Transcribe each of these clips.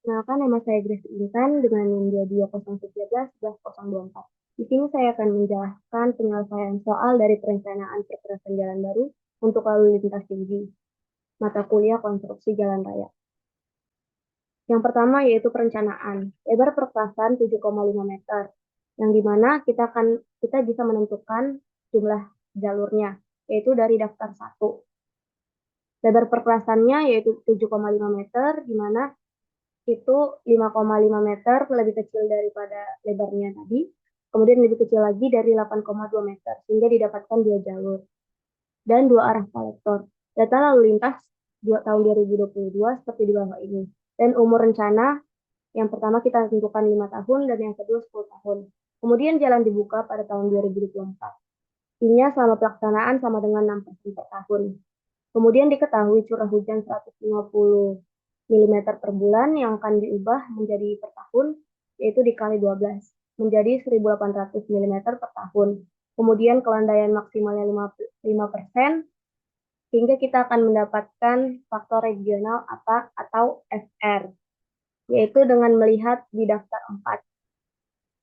Perkenalkan, nama saya Grace Intan dengan NIM 20111-1124. Di sini saya akan menjelaskan penyelesaian soal dari perencanaan perkerasan jalan baru untuk lalu lintas tinggi, mata kuliah konstruksi jalan raya. Yang pertama yaitu perencanaan. Lebar perkerasan 7,5 meter, yang dimana kita bisa menentukan jumlah jalurnya, yaitu dari daftar 1. Lebar perkerasannya yaitu 7,5 meter, di mana itu 5,5 meter lebih kecil daripada lebarnya tadi, kemudian lebih kecil lagi dari 8,2 meter, sehingga didapatkan 2 jalur dan 2 arah kolektor. Data lalu lintas tahun 2022 seperti di bawah ini. Dan umur rencana, yang pertama kita tentukan 5 tahun dan yang kedua 10 tahun. Kemudian jalan dibuka pada tahun 2024. Fee-nya selama pelaksanaan sama dengan 6% per tahun. Kemudian diketahui curah hujan 150 mm per bulan yang akan diubah menjadi per tahun, yaitu dikali 12, menjadi 1.800 mm per tahun. Kemudian kelandaian maksimalnya 5%, sehingga kita akan mendapatkan faktor regional apa atau FR, yaitu dengan melihat di daftar 4.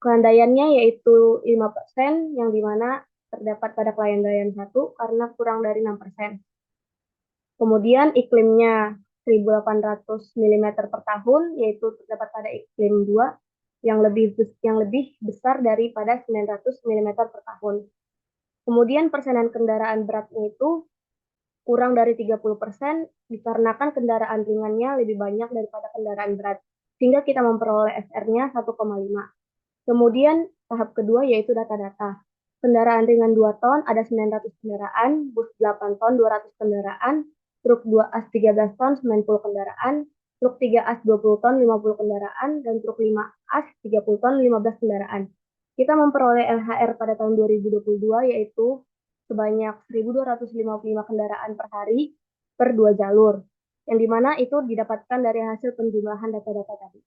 Kelandaiannya yaitu 5%, yang dimana terdapat pada kelandaian 1 karena kurang dari 6%. Kemudian iklimnya 1.800 mm per tahun, yaitu terdapat pada iklim 2 yang lebih besar daripada 900 mm per tahun. Kemudian persenan kendaraan beratnya itu kurang dari 30% dikarenakan kendaraan ringannya lebih banyak daripada kendaraan berat, sehingga kita memperoleh SR-nya 1,5. Kemudian tahap kedua yaitu data-data. Kendaraan ringan 2 ton ada 900 kendaraan, bus 8 ton 200 kendaraan, truk 2 as 13 ton 90 kendaraan, truk 3 as 20 ton 50 kendaraan, dan truk 5 as 30 ton 15 kendaraan. Kita memperoleh LHR pada tahun 2022 yaitu sebanyak 1.255 kendaraan per hari per 2 jalur, yang dimana itu didapatkan dari hasil penjumlahan data-data tadi.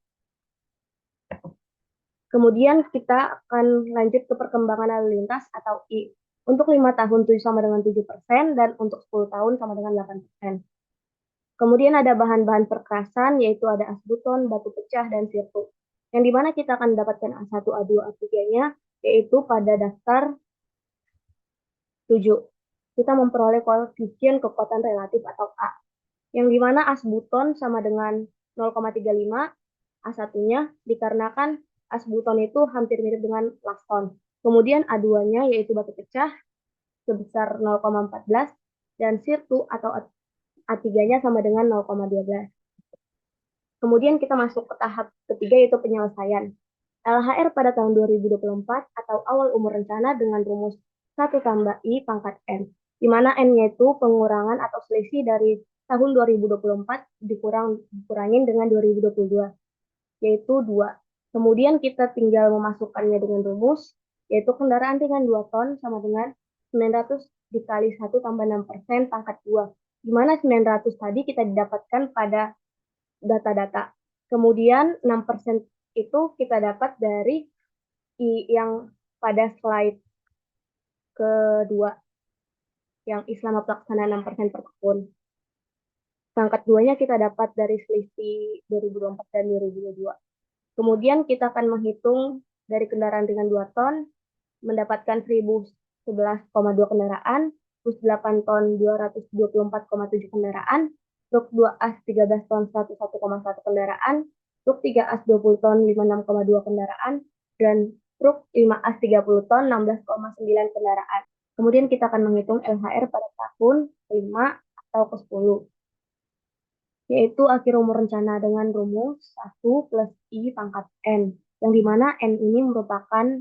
Kemudian kita akan lanjut ke perkembangan lalu lintas atau I. Untuk 5 tahun 7 sama dengan 7%, dan untuk 10 tahun sama dengan 8%. Kemudian ada bahan-bahan perkerasan, yaitu ada as beton, batu pecah, dan sirtu. Yang dimana kita akan mendapatkan A1, A2, A3-nya, yaitu pada daftar 7. Kita memperoleh koefisien kekuatan relatif atau A. Yang dimana as beton sama dengan 0,35, A1-nya dikarenakan as beton itu hampir mirip dengan plaston. Kemudian A2-nya yaitu batu pecah sebesar 0,14 dan sirtu atau A3-nya sama dengan 0,12. Kemudian kita masuk ke tahap ketiga yaitu penyelesaian. LHR pada tahun 2024 atau awal umur rencana dengan rumus 1 tambah I pangkat N, di mana N-nya itu pengurangan atau selisih dari tahun 2024 dikurangin dengan 2022, yaitu 2. Kemudian kita tinggal memasukkannya dengan rumus, yaitu kendaraan ringan 2 ton sama dengan 900 dikali 1 tambah 6% pangkat 2, di mana 900 tadi kita didapatkan pada data-data. Kemudian 6% itu kita dapat dari yang pada slide kedua, yang selama pelaksanaan 6% per tahun. Pangkat 2-nya kita dapat dari selisih 2024 dan 2022. Kemudian kita akan menghitung dari kendaraan ringan 2 ton, mendapatkan 1.011,2 kendaraan, bus 8 ton 224,7 kendaraan, truk 2 as 13 ton 101,1 kendaraan, truk 3 as 20 ton 56,2 kendaraan, dan truk 5 as 30 ton 16,9 kendaraan. Kemudian kita akan menghitung LHR pada tahun 5 atau ke-10, yaitu akhir umur rencana dengan rumus 1 plus I pangkat N, yang dimana N ini merupakan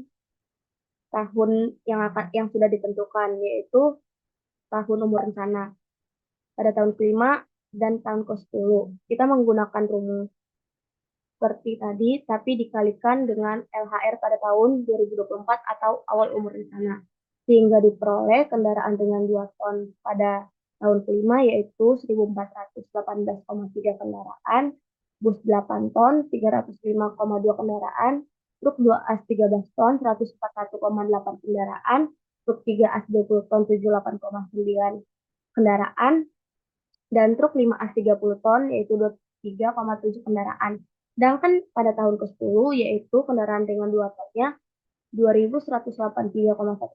tahun yang sudah ditentukan, yaitu tahun umur rencana pada tahun kelima dan tahun ke-10. Kita menggunakan rumus seperti tadi, tapi dikalikan dengan LHR pada tahun 2024 atau awal umur rencana, sehingga diperoleh kendaraan dengan 2 ton pada tahun kelima yaitu 1.418,3 kendaraan, bus 8 ton 305,2 kendaraan, truk 2 as 13 ton 141,8 kendaraan, truk 3 as 20 ton 78,9 kendaraan, dan truk 5 as 30 ton yaitu 23,7 kendaraan. Sedangkan pada tahun ke-10 yaitu kendaraan ringan 2 tonnya 2.183,1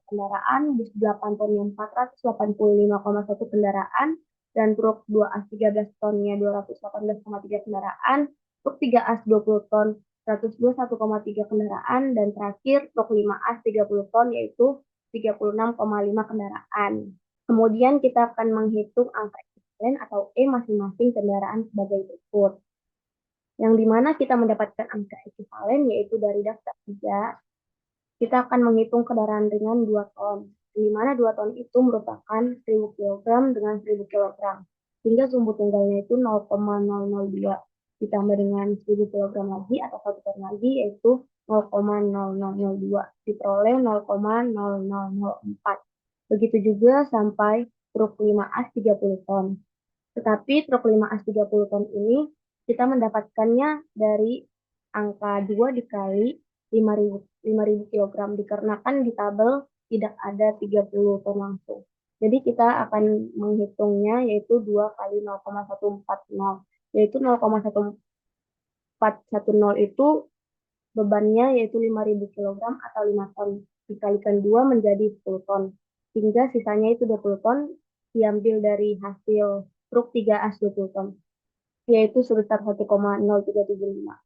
kendaraan, bus 8 tonnya 485,1 kendaraan, dan truk 2 as 13 tonnya 218,3 kendaraan, truk 3 as 20 ton 121,3 kendaraan, dan terakhir truk 5 as 30 ton yaitu 36,5 kendaraan. Kemudian kita akan menghitung angka ekuivalen atau E masing-masing kendaraan sebagai berikut. Yang dimana kita mendapatkan angka ekuivalen yaitu dari daftar 3, kita akan menghitung kendaraan ringan 2 ton, di mana 2 ton itu merupakan 1000 kg dengan 1000 kg, sehingga sumbu tunggalnya itu 0,002, ditambah dengan 1000 kg lagi atau 1 ton lagi yaitu 0,0002, diperoleh 0,0004. Begitu juga sampai truk 5 as 30 ton. Tetapi truk 5 as 30 ton ini kita mendapatkannya dari angka 2 dikali 5.000 kg dikarenakan di tabel tidak ada 30 ton langsung. Jadi kita akan menghitungnya yaitu 2 kali 0,140, yaitu 0,1410 itu bebannya yaitu 5.000 kg atau 5 ton. Dikalikan 2 menjadi 10 ton. Hingga sisanya itu 20 ton diambil dari hasil truk 3 as 20 ton, yaitu sebesar 1,0375.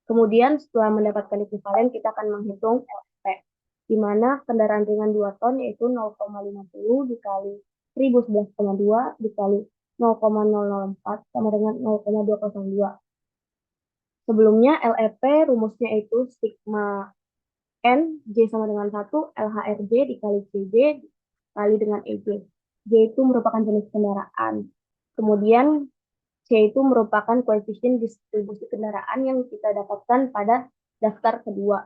Kemudian setelah mendapatkan ekuivalen, kita akan menghitung LP, di mana kendaraan ringan 2 ton yaitu 0,50 dikali 1011,2 dikali 0,004 sama dengan 0,202. Sebelumnya LEP rumusnya itu sigma N, J sama dengan 1, LHRJ dikali CJ dikali dengan EJ. J itu merupakan jenis kendaraan. Kemudian C itu merupakan koefisien distribusi kendaraan yang kita dapatkan pada daftar kedua.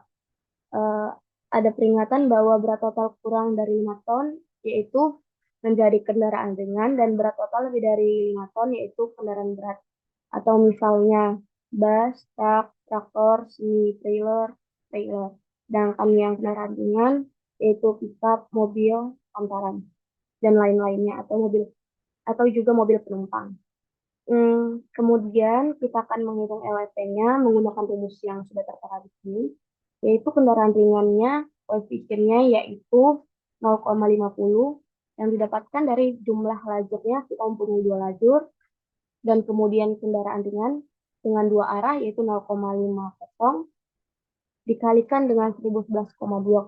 Ada peringatan bahwa berat total kurang dari 5 ton, yaitu menjadi kendaraan ringan, dan berat total lebih dari 5 ton, yaitu kendaraan berat. Atau misalnya bus, truk, traktor, semi-trailer, trailer. Sedangkan yang kendaraan ringan, yaitu pickup, mobil, pantaran, dan lain-lainnya, atau juga mobil penumpang. Kemudian kita akan menghitung LLP-nya menggunakan rumus yang sudah tertera di sini, yaitu kendaraan ringannya, koefisiennya yaitu 0,50 yang didapatkan dari jumlah lajurnya, kita mempunyai 2 lajur, dan kemudian kendaraan ringan dengan 2 arah yaitu 0,50 dikalikan dengan 1011,2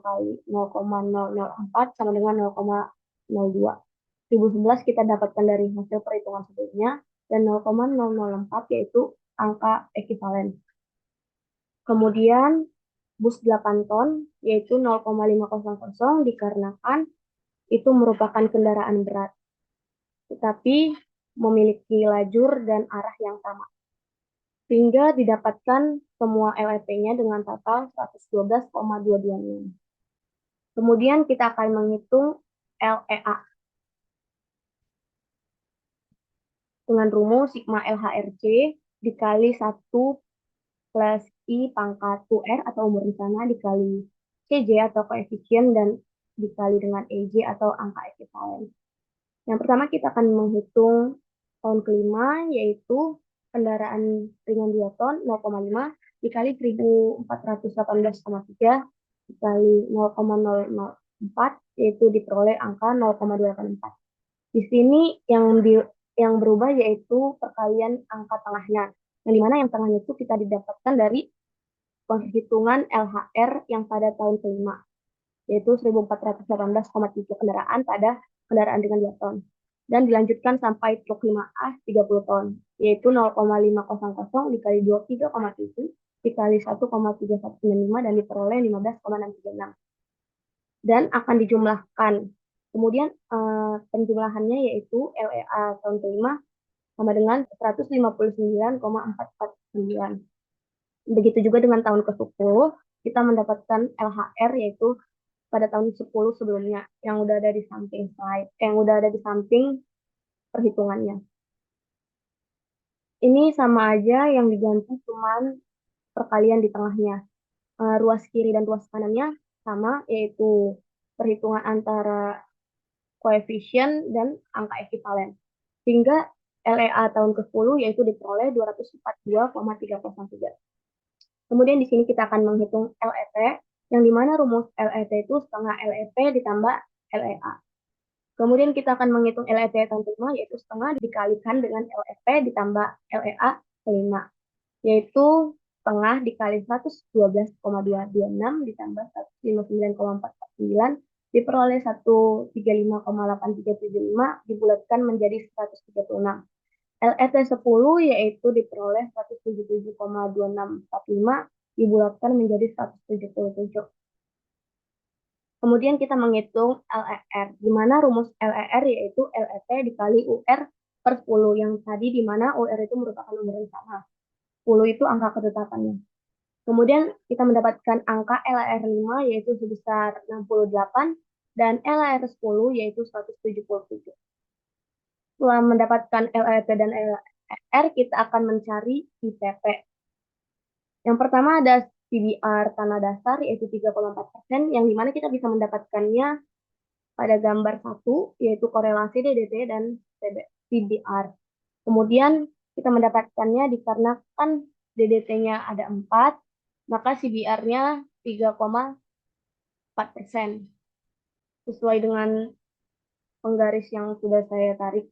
kali 0,004 sama dengan 0,02. 1011 kita dapatkan dari hasil perhitungan sebelumnya, dan 0,004 yaitu angka ekuivalen. Kemudian bus 8 ton yaitu 0,500 dikarenakan itu merupakan kendaraan berat, tetapi memiliki lajur dan arah yang sama. Sehingga didapatkan semua LEP-nya dengan total 112,226. Kemudian kita akan menghitung LEA dengan rumus sigma LHRC dikali 1 plus I pangkat 2R atau umur di sana dikali CJ atau koefisien dan dikali dengan EJ atau angka ekuivalen. Yang pertama kita akan menghitung tahun kelima yaitu kendaraan ringan 2 ton 0,5 dikali 1418,3 dikali 0,004 yaitu diperoleh angka 0,284. Di sini yang berubah yaitu perkalian angka tengahnya. Yang dimana yang tengahnya itu kita didapatkan dari penghitungan LHR yang pada tahun kelima, yaitu 1418,3 kendaraan pada kendaraan dengan 2 ton. Dan dilanjutkan sampai truk 5 as 30 ton, yaitu 0,500 dikali 23,7 dikali 1,3195 dan diperoleh 15,636. Dan akan dijumlahkan. Kemudian penjumlahannya yaitu LEA tahun kelima sama dengan 159,449. Begitu juga dengan tahun ke-10, kita mendapatkan LHR yaitu pada tahun 10 sebelumnya yang udah ada di samping slide, yang udah ada di samping perhitungannya. Ini sama aja yang diganti cuman perkalian di tengahnya. Ruas kiri dan ruas kanannya sama, yaitu perhitungan antara koefisien dan angka ekuivalen. Sehingga LEA tahun ke-10 yaitu diperoleh 242,303. Kemudian di sini kita akan menghitung LET, yang dimana rumus LET itu setengah LEP ditambah LEA. Kemudian kita akan menghitung LET tahun kelima, yaitu setengah dikalikan dengan LEP ditambah LEA kelima, yaitu setengah dikali 112,226 ditambah 159,449 diperoleh 135,8375 dibulatkan menjadi 136. LET 10 yaitu diperoleh 177,2645 dibulatkan menjadi 177. Kemudian kita menghitung LER, di mana rumus LER yaitu LET dikali UR per 10, yang tadi di mana UR itu merupakan umur yang sama. 10 itu angka ketetapannya. Kemudian kita mendapatkan angka LER 5 yaitu sebesar 68 dan LER 10 yaitu 177. Setelah mendapatkan LET dan LER, kita akan mencari IPP. Yang pertama ada CBR tanah dasar yaitu 3,4%, yang dimana kita bisa mendapatkannya pada gambar 1, yaitu korelasi DDT dan CBR. Kemudian kita mendapatkannya dikarenakan DDT-nya ada 4, maka CBR-nya 3,4%. Sesuai dengan penggaris yang sudah saya tarik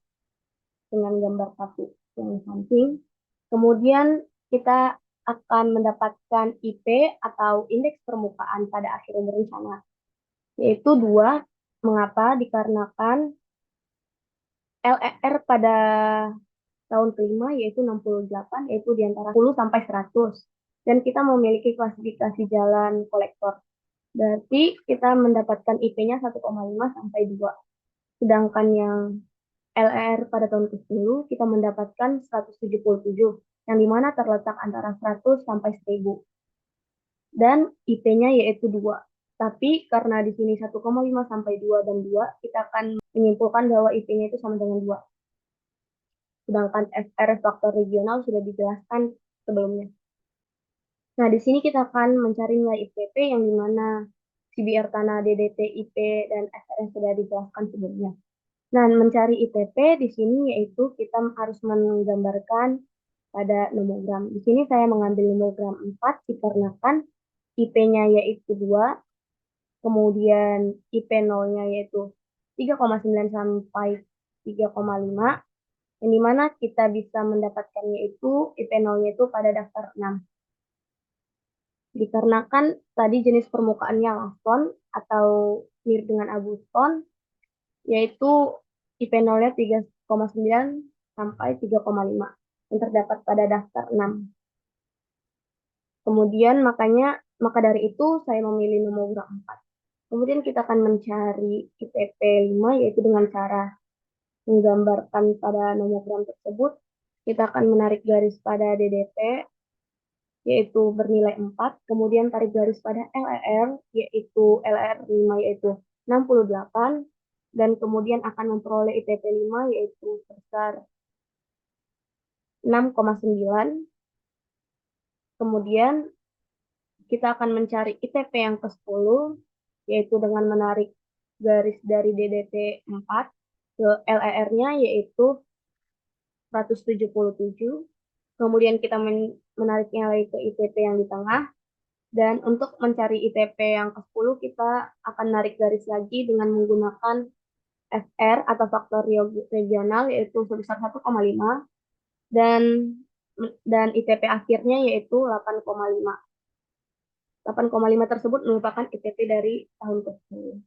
dengan gambar 1 yang samping. Kemudian kita akan mendapatkan IP atau indeks permukaan pada akhir umur rencana, yaitu 2. Mengapa? Dikarenakan LER pada tahun kelima yaitu 68, yaitu di antara 10 sampai 100. Dan kita memiliki klasifikasi jalan kolektor. Berarti kita mendapatkan IP-nya 1,5 sampai 2. Sedangkan yang LER pada tahun ke-10 kita mendapatkan 177, yang dimana terletak antara 100 sampai 1000. Dan IP-nya yaitu 2. Tapi karena di sini 1,5 sampai 2 dan 2, kita akan menyimpulkan bahwa IP-nya itu sama dengan 2. Sedangkan FR faktor regional sudah dijelaskan sebelumnya. Nah, di sini kita akan mencari nilai IPP yang dimana CBR tanah, DDT, IP, dan FR sudah dijelaskan sebelumnya. Nah, mencari IPP di sini yaitu kita harus menggambarkan pada nomogram. Di sini saya mengambil nomogram 4 dikarenakan IP-nya yaitu 2, kemudian IP 0-nya yaitu 3,9 sampai 3,5, yang dimana kita bisa mendapatkannya itu IP 0-nya itu pada daftar 6. Dikarenakan tadi jenis permukaannya laston atau mirip dengan abu stone, yaitu IP 0-nya 3,9 sampai 3,5 yang terdapat pada daftar 6. Kemudian maka dari itu saya memilih nomogram 4. Kemudian kita akan mencari IPP 5 yaitu dengan cara menggambarkan pada nomogram tersebut. Kita akan menarik garis pada DDT yaitu bernilai 4, kemudian tarik garis pada LER yaitu LER 5 yaitu 68, dan kemudian akan memperoleh IPP 5 yaitu sebesar 6,9. Kemudian kita akan mencari ITP yang ke-10 yaitu dengan menarik garis dari DDT 4 ke LER-nya yaitu 177. Kemudian kita menariknya lagi ke ITP yang di tengah. Dan untuk mencari ITP yang ke-10 kita akan narik garis lagi dengan menggunakan FR atau faktor regional yaitu sebesar 1,5 dan ITP akhirnya yaitu 8,5. 8,5 tersebut merupakan ITP dari tahun ke-10.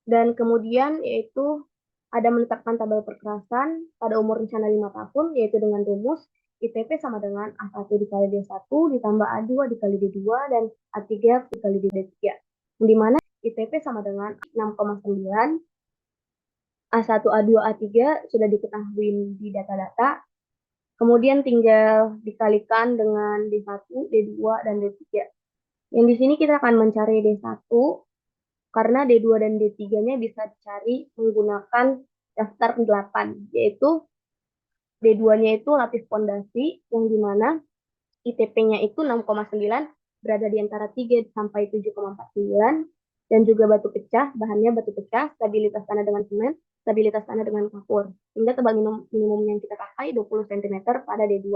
Dan kemudian yaitu ada menetapkan tabel perkerasan pada umur rencana 5 tahun, yaitu dengan rumus ITP sama dengan A1 dikali D1 ditambah A2 dikali D2 dan A3 dikali D3. Di mana ITP sama dengan 6,9, A1, A2, A3 sudah diketahui di data-data. Kemudian tinggal dikalikan dengan D1, D2, dan D3. Yang di sini kita akan mencari D1 karena D2 dan D3-nya bisa dicari menggunakan daftar 8, yaitu D2-nya itu lapis pondasi, yang dimana ITP-nya itu 6,9, berada di antara 3 sampai 7,49, dan juga batu pecah, bahannya batu pecah, stabilitas tanah dengan semen, stabilitas tanah dengan kapur. Hingga tebal minimum yang kita pakai 20 cm pada D2.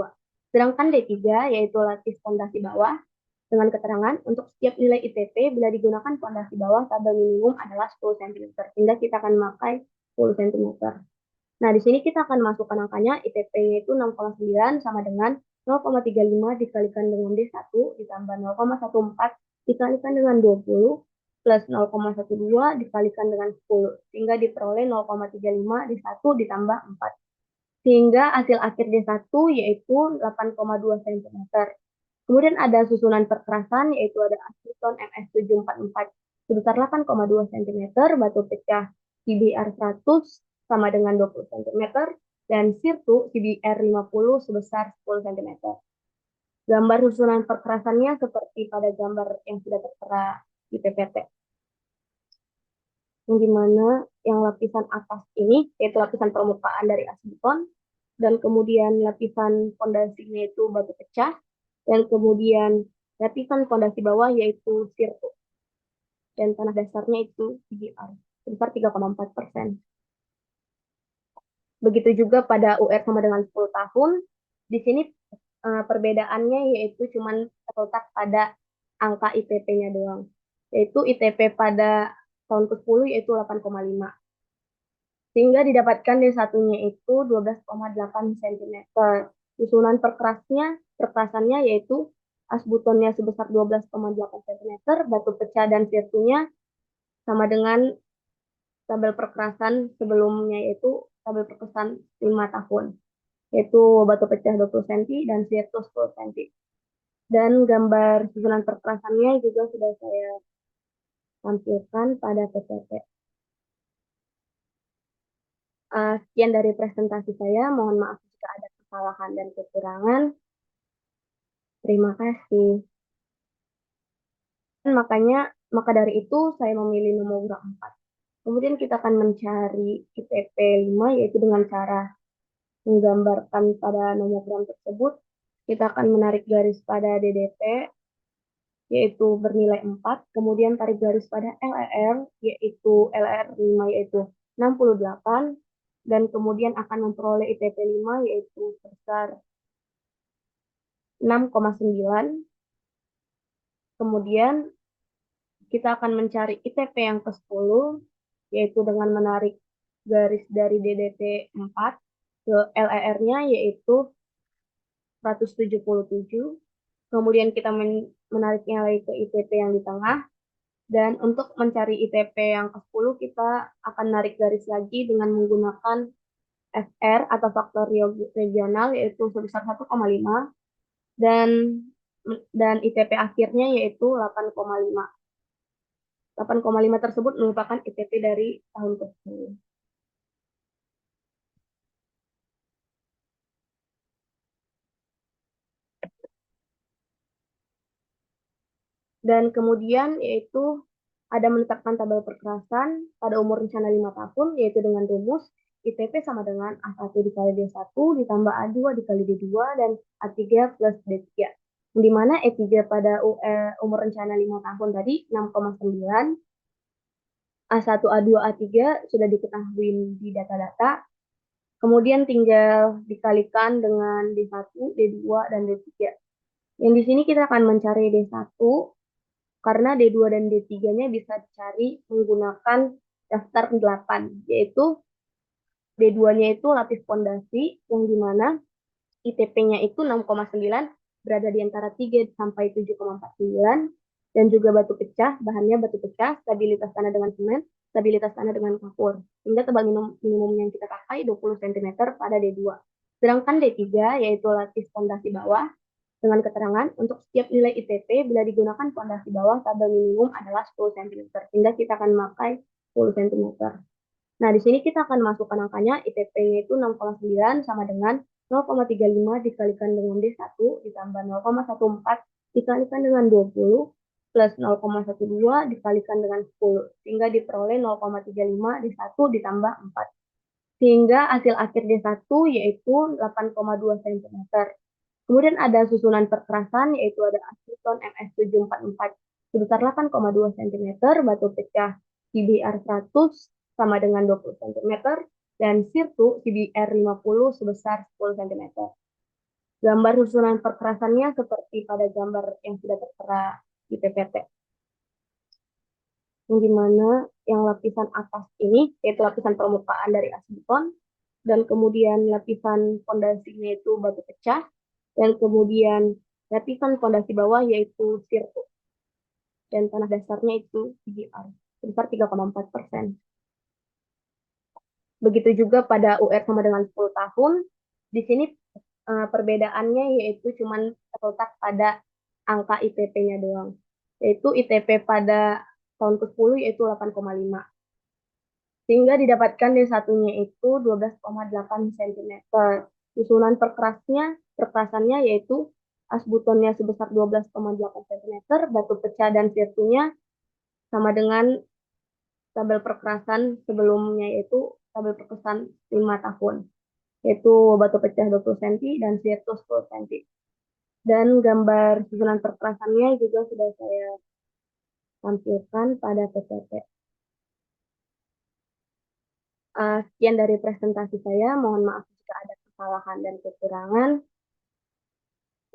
Sedangkan D3 yaitu latih fondasi bawah dengan keterangan untuk setiap nilai ITP bila digunakan fondasi bawah tabel minimum adalah 10 cm. Sehingga kita akan memakai 10 cm. Nah, di sini kita akan masukkan angkanya, ITP-nya itu 6,9 sama dengan 0,35 dikalikan dengan D1 ditambah 0,14 dikalikan dengan 20 plus 0,12 dikalikan dengan 10. Sehingga diperoleh 0,35 D1 ditambah 4. Sehingga hasil akhir D1 yaitu 8,2 cm. Kemudian ada susunan perkerasan, yaitu ada aseton MS744 sebesar 8,2 cm, batu pecah CBR 100 sama dengan 20 cm, dan sirtu CBR 50 sebesar 10 cm. Gambar susunan perkerasannya seperti pada gambar yang sudah tertera di PPT. Yang dimana yang lapisan atas ini, yaitu lapisan permukaan dari asbeton, dan kemudian lapisan fondasinya itu batu pecah, dan kemudian lapisan fondasi bawah yaitu sirtu, dan tanah dasarnya itu CBR sebesar 3,4%. Begitu juga pada UR sama dengan 10 tahun, di sini perbedaannya yaitu cuman terletak pada angka ITP-nya doang, yaitu ITP pada tahun ke-10 yaitu 8,5. Sehingga didapatkan D1-nya itu 12,8 cm. Susunan perkerasannya yaitu asbutonnya sebesar 12,8 cm, batu pecah dan sirtunya sama dengan tabel perkerasan sebelumnya, yaitu tabel perkerasan 5 tahun, yaitu batu pecah 20 cm dan sirtu 10 cm. Dan gambar susunan perkerasannya juga sudah saya tampilkan pada PPT. Sekian dari presentasi saya. Mohon maaf jika ada kesalahan dan kekurangan. Terima kasih. Dan maka dari itu saya memilih nomogram 4. Kemudian kita akan mencari ITP 5, yaitu dengan cara menggambarkan pada nomogram tersebut. Kita akan menarik garis pada DDP, yaitu bernilai 4. Kemudian tarik garis pada LER, yaitu LER 5, yaitu 68. Dan kemudian akan memperoleh ITP 5, yaitu sebesar 6,9. Kemudian kita akan mencari ITP yang ke-10, yaitu dengan menarik garis dari DDP 4 ke LER-nya, yaitu 177. Kemudian kita menariknya lagi ke ITP yang di tengah. Dan untuk mencari ITP yang ke-10, kita akan narik garis lagi dengan menggunakan FR atau faktor regional, yaitu sebesar 1,5. Dan ITP akhirnya yaitu 8,5. 8,5 tersebut merupakan ITP dari tahun ke-10. Dan kemudian yaitu ada menetapkan tabel perkerasan pada umur rencana 5 tahun, yaitu dengan rumus ITP sama dengan A1 dikali D1 ditambah A2 dikali D2 dan A3 plus D3. Di mana E3 pada umur rencana 5 tahun tadi 6,9, A1, A2, A3 sudah diketahui di data-data. Kemudian tinggal dikalikan dengan D1, D2, dan D3. Yang di sini kita akan mencari D1 karena D2 dan D3-nya bisa dicari menggunakan daftar 8, yaitu D2-nya itu lapis fondasi, yang dimana ITP-nya itu 6,9, berada di antara 3 sampai 7,49, dan juga batu pecah, bahannya batu pecah, stabilitas tanah dengan semen, stabilitas tanah dengan kapur. Hingga tebal minimum yang kita pakai 20 cm pada D2. Sedangkan D3 yaitu lapis fondasi bawah dengan keterangan untuk setiap nilai ITP bila digunakan fondasi bawah tabel minimum adalah 10 cm. Sehingga kita akan memakai 10 cm. Nah, di sini kita akan masukkan angkanya, ITP-nya itu 6,9 sama dengan 0,35 dikalikan dengan D1 ditambah 0,14 dikalikan dengan 20 plus 0,12 dikalikan dengan 10. Sehingga diperoleh 0,35 D1 ditambah 4. Sehingga hasil akhir D1 yaitu 8,2 cm. Kemudian ada susunan perkerasan, yaitu ada aseton MS744 sebesar 8,2 cm, batu pecah CBR 100 sama dengan 20 cm, dan sirtu CBR 50 sebesar 10 cm. Gambar susunan perkerasannya seperti pada gambar yang sudah tertera di PPT. Yang dimana yang lapisan atas ini, yaitu lapisan permukaan dari asbeton, dan kemudian lapisan fondasinya itu batu pecah, dan kemudian lapisan fondasi bawah yaitu sirtu, dan tanah dasarnya itu CGR, sebesar 3,4%. Begitu juga pada UR sama dengan 10 tahun, di sini perbedaannya yaitu cuman terletak pada angka ITP-nya doang. Yaitu ITP pada tahun ke-10 yaitu 8,5. Sehingga didapatkan D1-nya itu 12,8 cm. Susunan perkerasannya yaitu asbutonnya sebesar 12,8 cm, batu pecah dan sirtunya sama dengan tabel perkerasan sebelumnya yaitu tabel perkerasan 5 tahun. Yaitu batu pecah 20 cm dan sirtus 10 cm. Dan gambar susunan perkerasannya juga sudah saya tampilkan pada PPT. Sekian dari presentasi saya. Mohon maaf jika ada kesalahan dan kekurangan.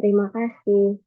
Terima kasih.